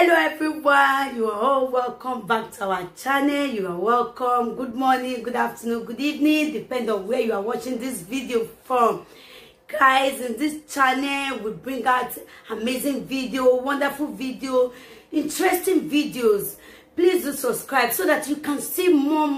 Hello everyone, you are all welcome back to our channel. You are welcome. Good morning, good afternoon, good evening, depending on where you are watching this video from. Guys, in this channel we bring out amazing video, wonderful video, interesting videos. Please do subscribe so that you can see more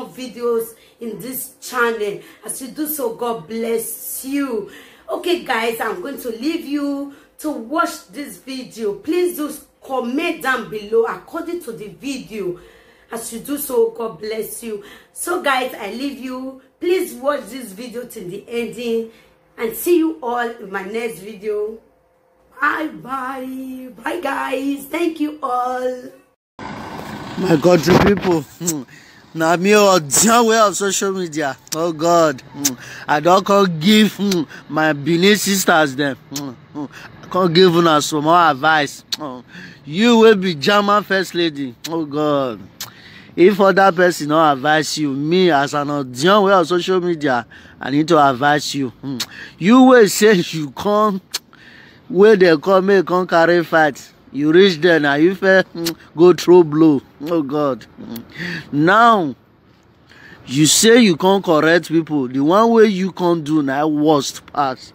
videos in this channel. As you do so, God bless you. Okay guys, I'm going to leave you to watch this video. Please do comment down below according to the video. As you do so, God bless you. So guys, I leave you. Please watch this video till the ending and see you all in my next video. Bye guys. Thank you all. My country people, now me odionware of social media. Oh God, I don't give my Benin sisters them. Can't give una some more advice. You will be German first lady. Oh God, if other person not advise you, me as an odionware of social media, I need to advise you. You will say you come where they come, make come carry fight. You reach there now, you go through blow. Oh God. Now you say you can't correct people. The one way you can't do now worst part.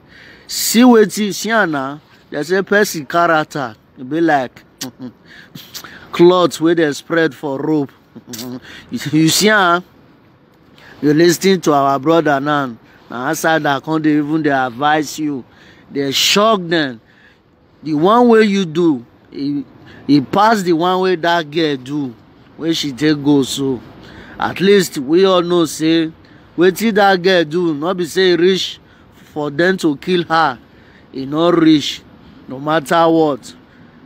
See what you see now. There's a person character. It be like clothes where they spread for rope. You see, you're listening to our brother now. Now outside that can't even they advise you. They shock them. The one way you do, he passed the one way that girl do when she take go. So at least we all know say wetin that girl do not be say reach for them to kill her. He not reach no matter what.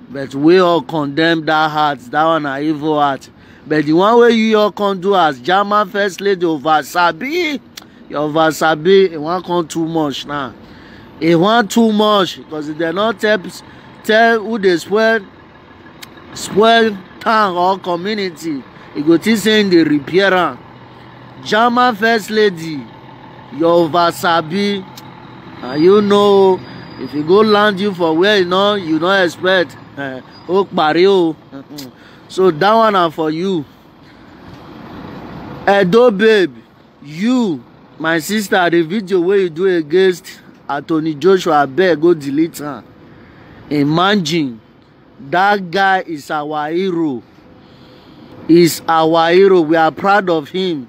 But we all condemn that heart. That one a evil heart. But the one way you all can do as German first lady over Sabi, you over Sabi, it won't come too much now. It want too much because if they not tell who they spoil town or community, you go to saying the repair. German first lady, you over Sabi, and you know if you go land you for where you don't expect. So that one are for you. Edo babe, you, my sister, the video where you do against Anthony Joshua, beg go delete her. Imagine that guy is our hero. Is our hero. We are proud of him.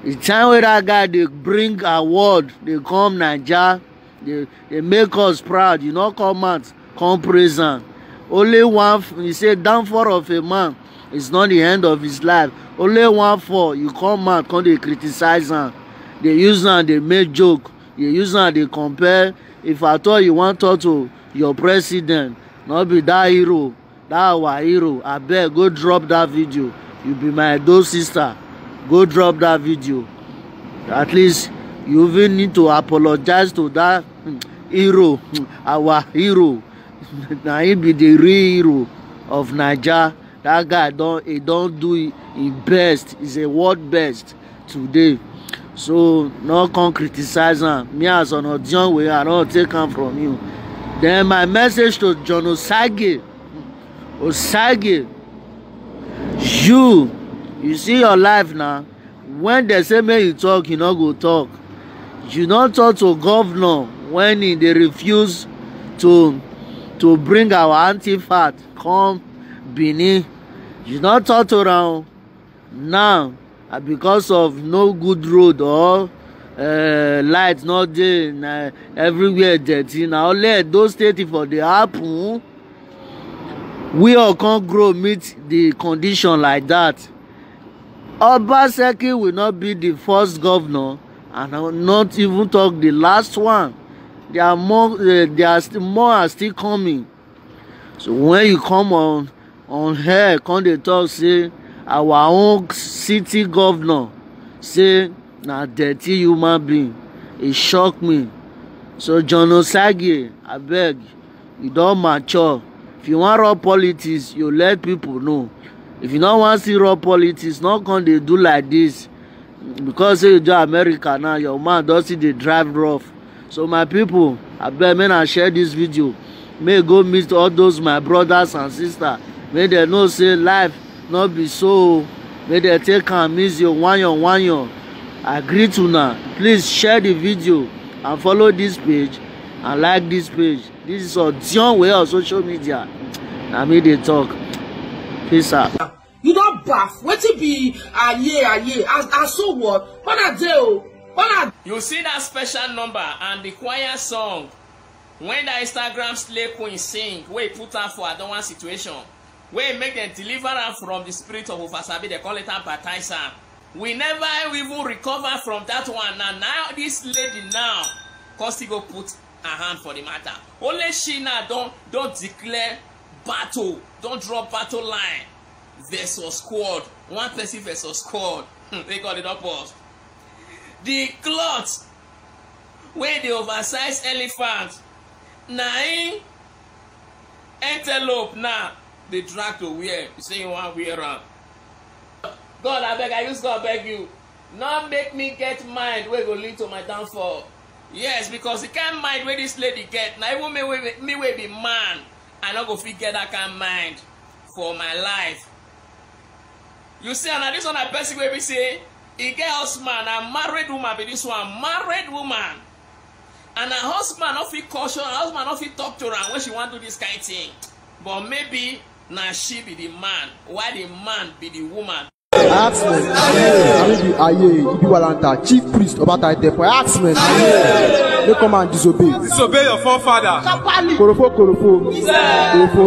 The time where that guy they bring award, they come Nigeria, they make us proud. You know, come out, come present. Only one, he said, downfall of a man is not the end of his life. Only one fall, you come out, come they criticize him. They use him, they make joke. They use him, they compare. If I thought you want to talk to your president, not be that hero, that our hero, I beg, go drop that video. You be my adult sister. Go drop that video. At least you even need to apologize to that hero, our hero. Now he be the real hero of Nigeria. That guy don't do it best. He's a world best today. So no come criticize him. Me as an odionware, I don't take him from you. Then my message to John Osage, you see your life now. When they say make you talk, you not go talk. You not talk to governor when they refuse to bring our anti-fat come Benin. You not talk around now because of no good road or light not there, everywhere dirty. Now only those states for the happen. We all can't grow meet the condition like that. Obaseki will not be the first governor, and I will not even talk the last one. There are more. More are still coming. So when you come on here, come they talk say our own city governor say na dirty human being. It shocked me. So John Osage, I beg, you don't mature. If you want raw politics, you let people know. If you don't want to see raw politics, not come they do like this. Because say you do America now, your man does see they drive rough. So my people, I beg, man, I share this video. May go meet all those my brothers and sisters make dem know say life no be so. Make dem take am easy wanyo. I agree to now. Please share the video and follow this page and like this page. This is odionware on social media. Na me dey talk. Peace out. You don't baff. Wetin be aye. As so what? When I do. You see that special number and the choir song when the Instagram slay queen sing, wey put her for a one situation, wey make them deliver her from the spirit of Ofasabi, they call it a baptizer. We never even recover from that one. Now this lady now, cause he go put her hand for the matter. Only she now don't declare battle, don't draw battle line versus squad. One person versus squad. They got it up us. The cloth where the oversized elephant nine antelope now they drag to wear. You say you want wear around. God, I beg, I use God beg you. Not make me get mind where go lead to my downfall. Yes, because the kind of mind where this lady get, now even me will be man, I not go fit get that kind of mind for my life. You see, and this one a person where we say, he get husband, a married woman be this one, married woman. And her husband not fit caution, her husband not fit talk to her when she want to do this kind of thing. But maybe now she be the man, while the man be the woman. Axman, Ibi Walanta, chief priest about that temple. Axman, they come and disobey. Disobey your forefather. Korofo,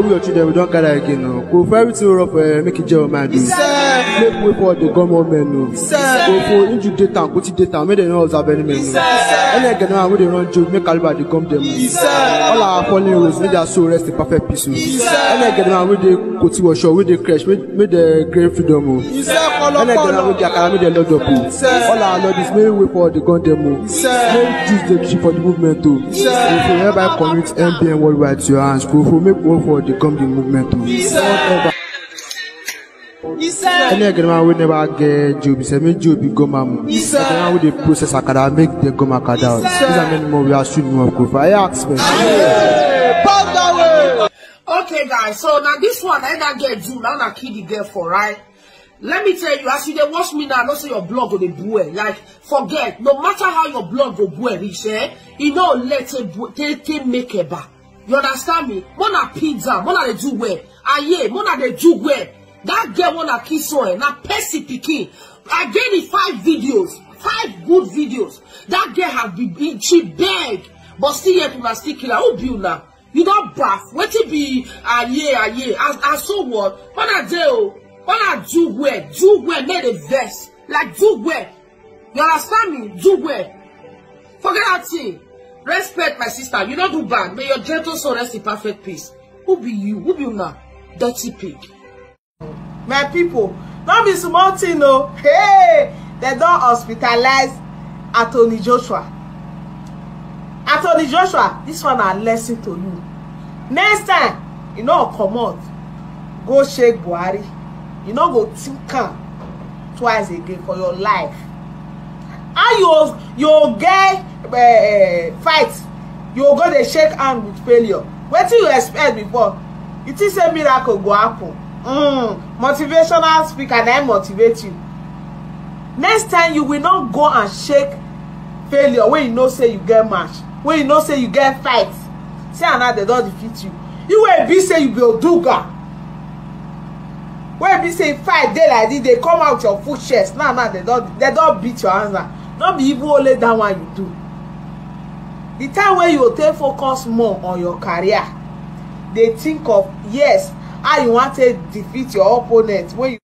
your children, we don't gather again. Korofo, everything rough, make it jail, man. Make way for the government. Korofo, injure data, put it data, make them know observe any men. Any again, now we run joke, make Caliber they come them. All our fallen rules, make their soul rest in perfect peace. Any again, now we they go to a show, we they crash, make the great freedom. And again, we get the Lord of all our Lord is made way for the gun demo. Make use the key for the movement too. If you hereby commit MBN worldwide to your hands, go for make way for the company movement too. And again, we never get job. Say make job be goma. Again, we the process akada make the goma akada. These are many more we are shooting more of. I ask me. Okay, guys. So now this one, I not get do. Now I kill the girl for right. Let me tell you, as you dey watch me now, don't say your blood go dey boil. Like, forget, no matter how your blood go boil, you know, let it make a bar. You understand me? Mona pizza, mona they do well. Aye, mona they do well. That girl wanna kiss on, now Percy Pikin. I gave it 5 videos, 5 good videos. That girl have been, she beg, but still yet you must still kill her. Who be you now? You don't baff. What it be? Aye. As so what? When I do. When I do well, make a verse. Like, do well. You understand me? Do well. Forget that thing. Respect my sister. You don't do bad. May your gentle soul rest in perfect peace. Who be you? Who be you now? Dirty pig. My people, not be small thing, no. Hey, they don't hospitalize Attorney Joshua. Attorney Joshua, this one a lesson to you. Next time, you know, come out. Go shake Buhari. You no go think twice again for your life. How you get fight, you go dey shake hand with failure. What do you expect before? It is a miracle go happen. Motivational speaker na motivate you. Next time you will not go and shake failure when you know say you get match, when you know say you get fight. Say another they don't defeat you. You will be say you be Oduga. When we say 5 days like this, they come out your full chest. Now they don't beat your answer. Don't be even only that one you do. The time when you take focus more on your career, they think of yes, how you want to defeat your opponent. When you